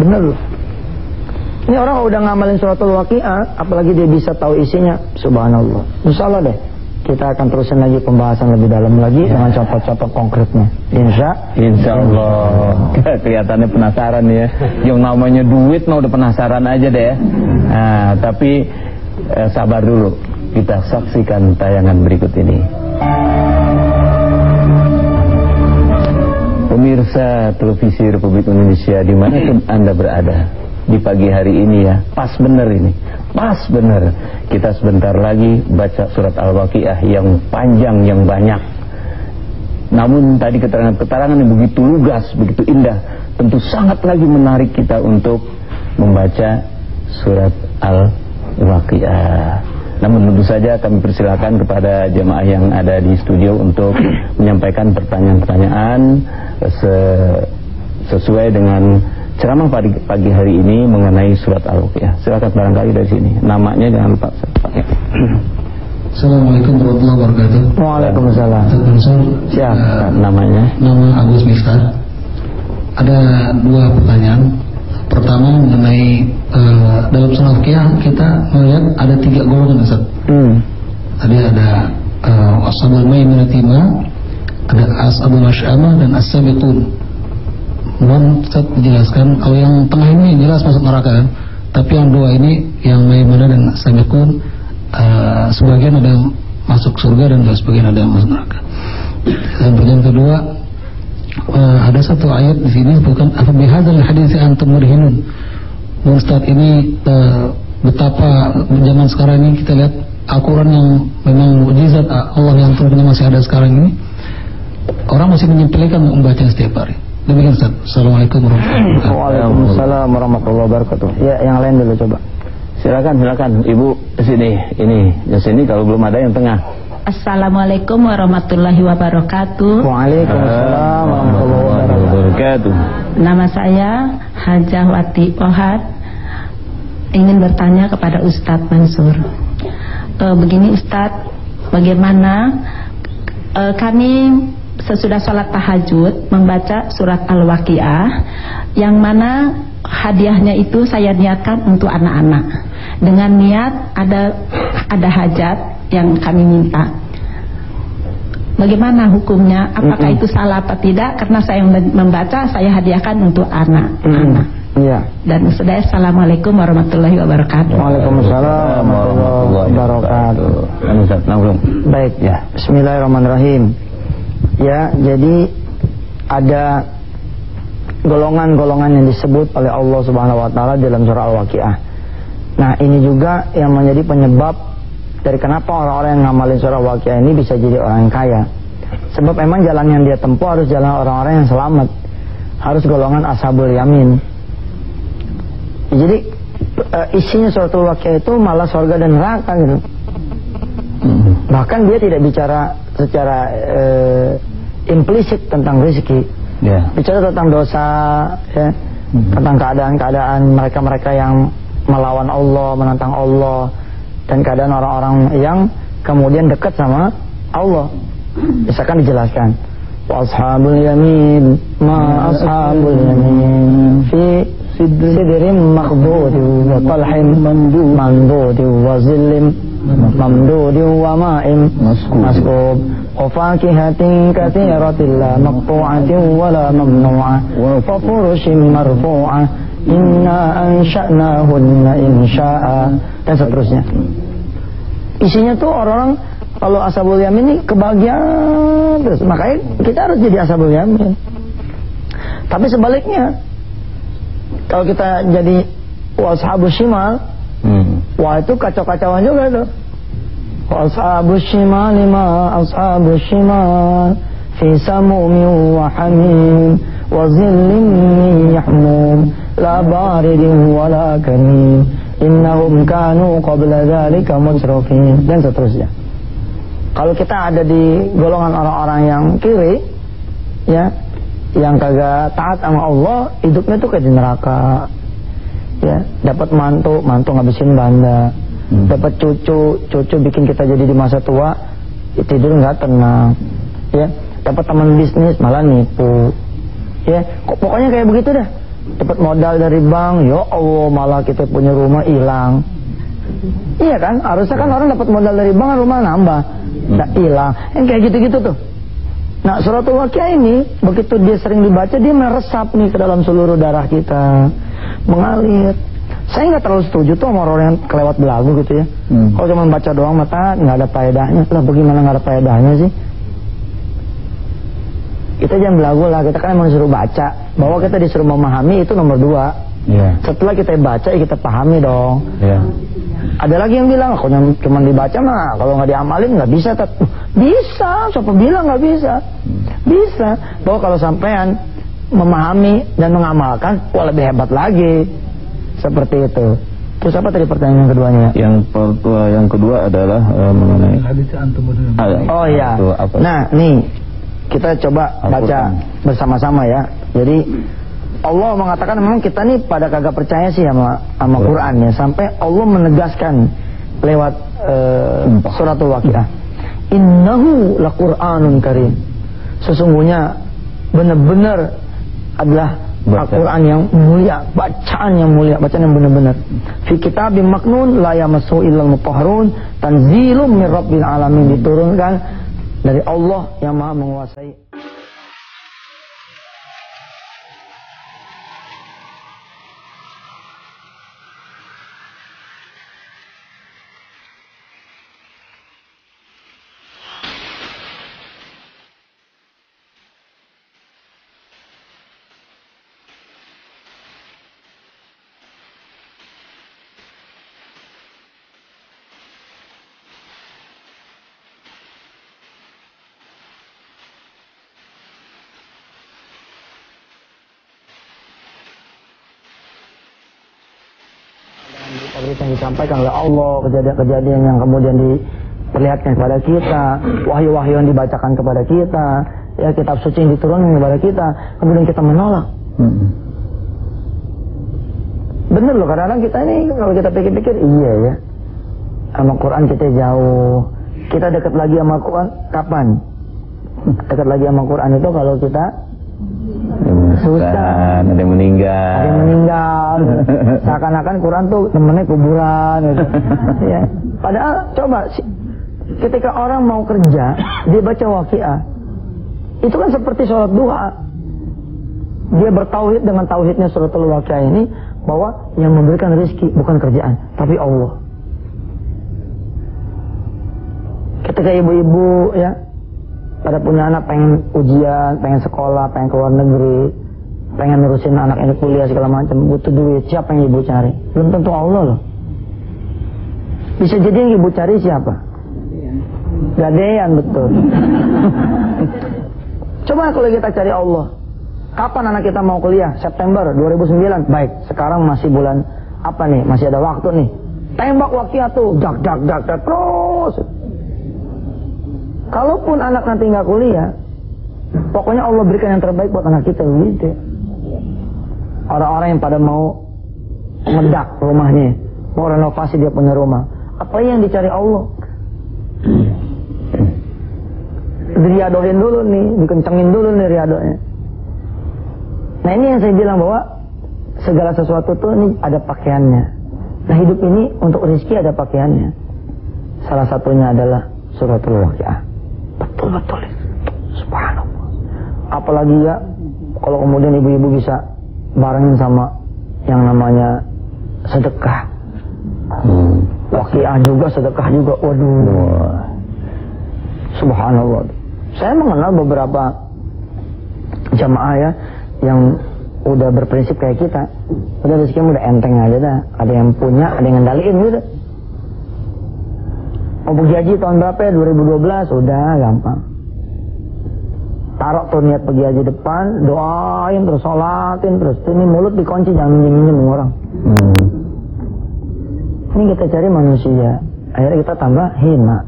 Bener loh. Ini orang kalau udah ngamalin suratul Waqiah, apalagi dia bisa tahu isinya, subhanallah. Insyaallah deh kita akan terusin lagi pembahasan lebih dalam lagi dengan contoh-contoh konkretnya. Insyaallah. Kelihatannya penasaran ya. Yang namanya duit udah penasaran aja deh. Nah, tapi sabar dulu. Kita saksikan tayangan berikut ini. Pemirsa televisi Republik Indonesia dimanapun Anda berada di pagi hari ini ya, pas bener ini, pas bener. Kita sebentar lagi baca surat Al-Waqiah yang panjang, yang banyak. Namun tadi keterangan-keterangan yang begitu lugas, begitu indah, tentu sangat lagi menarik kita untuk membaca surat Al-Waqiah. Namun tentu saja kami persilakan kepada jemaah yang ada di studio untuk menyampaikan pertanyaan-pertanyaan sesuai dengan ceramah pagi hari ini mengenai surat Al-Waqiah. Silakan barangkali dari sini. Namanya jangan lupa pakai. Assalamualaikum warahmatullahi wabarakatuh. Waalaikumsalam. Siapa namanya? Nama Agus Miftah. Ada dua pertanyaan. Pertama mengenai dalam surah Al-Waqiah kita melihat ada 3 golongan, Ustaz. Tadi ada ashabul maimanati ma, ada ashabul masy'amah dan as-sabiqun. Mohon Ustaz dijelaskan, kalau yang tengah ini jelas masuk neraka kan? Tapi yang dua ini, yang maimanah dan as-sabiqun, sebagian ada masuk surga dan sebagian ada masuk neraka. Dan pertanyaan kedua, ada satu ayat di sini bukan apa bihadzal hadits antum mudhinun. Ustaz, ini betapa zaman sekarang ini kita lihat Al-Quran yang memang mukjizat Allah yang turunnya masih ada sekarang ini, orang masih menyepelekan membaca setiap hari. Demikian Ustaz. Assalamualaikum warahmatullahi wabarakatuh. Waalaikumsalam warahmatullahi wabarakatuh. Ya, yang lain dulu coba. Silakan Ibu sini. Ini di sini kalau belum ada yang tengah. Assalamualaikum warahmatullahi wabarakatuh. Waalaikumsalam warahmatullahi wabarakatuh. Nama saya Hajah Wati Ohad. Ingin bertanya kepada Ustadz Mansur. Begini Ustadz, bagaimana kami sesudah sholat tahajud membaca surat Al-Waqiah, yang mana hadiahnya itu saya niatkan untuk anak-anak dengan niat ada hajat yang kami minta. Bagaimana hukumnya? Apakah itu salah apa tidak? Karena saya membaca, saya hadiahkan untuk anak-anak. Iya. Dan sudah, assalamualaikum warahmatullahi wabarakatuh. Waalaikumsalam warahmatullahi wabarakatuh. Baik ya. Bismillahirrahmanirrahim. Ya, jadi ada golongan-golongan yang disebut oleh Allah Subhanahu wa taala dalam surah Al-Waqiah. Nah, ini juga yang menjadi penyebab dari kenapa orang-orang yang ngamalin surah Al-Waqiah ini bisa jadi orang yang kaya. Sebab memang jalan yang dia tempuh harus jalan orang-orang yang selamat. Harus golongan ashabul yamin. Jadi isinya surah Al-Waqiah itu malah surga dan neraka gitu. Bahkan dia tidak bicara secara implisit tentang rezeki, bicara tentang dosa, ya, tentang keadaan-keadaan mereka-mereka yang melawan Allah, menantang Allah, dan keadaan orang-orang yang kemudian dekat sama Allah. Misalkan dijelaskan, wa ashabul yamin ma ashabul yamin fi sidrin makhdud wa talhin mandud wa zillim mamdud wa ma'in maskub wa fakihatin katsiratin la maqtu'atin wa la mamnu'ah wa furushin marfu'ah inna ansha'nahunna insya'a, dan seterusnya. Isinya tuh orang kalau ashabul yamin ini kebahagiaan terus. Makanya kita harus jadi ashabul yamin. Tapi sebaliknya, kalau kita jadi ashabus shimal, wah itu kacau-kacauan juga tuh. Ashabus shimal ma ashabus shimal fi samumin wa hamim wa zillin min yahmum la baridin wa la karim innahum kanu qabla dhalika musrifin, dan seterusnya. Kalau kita ada di golongan orang-orang yang kiri, ya, yang kagak taat sama Allah, hidupnya tuh kayak di neraka. Ya, dapat mantu ngabisin banda, dapat cucu bikin kita jadi di masa tua tidur nggak tenang, ya, dapat teman bisnis malah nipu, ya, pokoknya kayak begitu dah. dapat modal dari bank, ya Allah malah kita punya rumah hilang. Iya kan? Harusnya kan orang dapat modal dari bank, rumah nambah, nggak hilang. Yang kayak gitu-gitu tuh. Nah, suratul Waqiah ini begitu dia sering dibaca, dia meresap nih ke dalam seluruh darah kita, mengalir. Saya nggak terlalu setuju tuh sama orang yang kelewat belagu gitu ya. Kalau cuma baca doang mata nggak ada faedahnya. Lah bagaimana nggak ada faedahnya sih? Kita jangan belagu lah, kita kan emang disuruh baca. Bahwa kita disuruh memahami itu nomor 2. Setelah kita baca ya kita pahami dong. Ada lagi yang bilang, kalau cuma dibaca mah kalau nggak diamalin nggak bisa. Bisa, siapa bilang nggak bisa? Bisa. Bahwa kalau sampean memahami dan mengamalkan, wah lebih hebat lagi. Seperti itu. Terus apa tadi pertanyaan yang keduanya? Yang kedua adalah mengenai oh iya. Nah nih kita coba baca bersama-sama ya. Jadi Allah mengatakan memang kita nih pada kagak percaya sih sama Quran ya, sampai Allah menegaskan lewat suratul Waqiah, innahu laqur'anun karim. Sesungguhnya benar-benar adalah Al-Quran yang mulia, bacaan yang mulia, bacaan yang benar-benar. Fi kitabim maknun la yamassuhu illal mutahharun, tanzilum min rabbil alamin, diturunkan dari Allah yang Maha menguasai. Berita yang disampaikan oleh Allah, kejadian-kejadian yang kemudian diperlihatkan kepada kita, wahyu-wahyu yang dibacakan kepada kita, ya kitab suci yang diturunkan kepada kita, kemudian kita menolak. Bener loh, kadang-kadang kita ini kalau kita pikir-pikir, iya ya, sama Quran kita jauh. Kita dekat lagi sama Quran kapan? Dekat lagi sama Quran itu kalau kita susah, ada yang meninggal, seakan-akan Quran tuh temennya kuburan gitu. Ya. Padahal coba ketika orang mau kerja dia baca Waqiah, itu kan seperti sholat duha. Dia bertauhid dengan tauhidnya suratul Waqiah ini, bahwa yang memberikan rezeki bukan kerjaan tapi Allah. Ketika ibu-ibu ya pada punya anak pengen ujian, pengen sekolah, pengen keluar negeri, pengen ngurusin anak ini kuliah segala macam, butuh duit, siapa yang ibu cari? Belum tentu Allah loh. Bisa jadi yang ibu cari siapa? Gadean, betul. Coba kalau kita cari Allah, kapan anak kita mau kuliah? September 2009. Baik, sekarang masih bulan apa nih? Masih ada waktu nih. Tembak Waqiah tuh, dak terus. Kalaupun anak nanti nggak kuliah, pokoknya Allah berikan yang terbaik buat anak kita gitu. Orang-orang yang pada mau ngedak rumahnya, mau renovasi dia punya rumah, apa yang dicari Allah? Diriadohin dulu nih, dikencengin dulu nih riadonya. Nah ini yang saya bilang bahwa segala sesuatu tuh ini ada pakaiannya. Nah hidup ini untuk rezeki ada pakaiannya. Salah satunya adalah suratul Waqiah. Betul-betul, subhanallah. Apalagi ya kalau kemudian ibu-ibu bisa barengin sama yang namanya sedekah. Waqiah juga, sedekah juga. Waduh, subhanallah. Saya mengenal beberapa jamaah ya yang udah berprinsip kayak kita. Udah rezekinya udah enteng aja dah. Ada yang punya, ada yang ngendaliin gitu. Mau pergi haji tahun berapa ya? 2012, udah gampang. Taruh tuh niat pergi haji depan, doain terus, sholatin terus. Ini mulut dikunci, jangan minjem-minjem orang. Ini kita cari manusia, akhirnya kita tambah hina.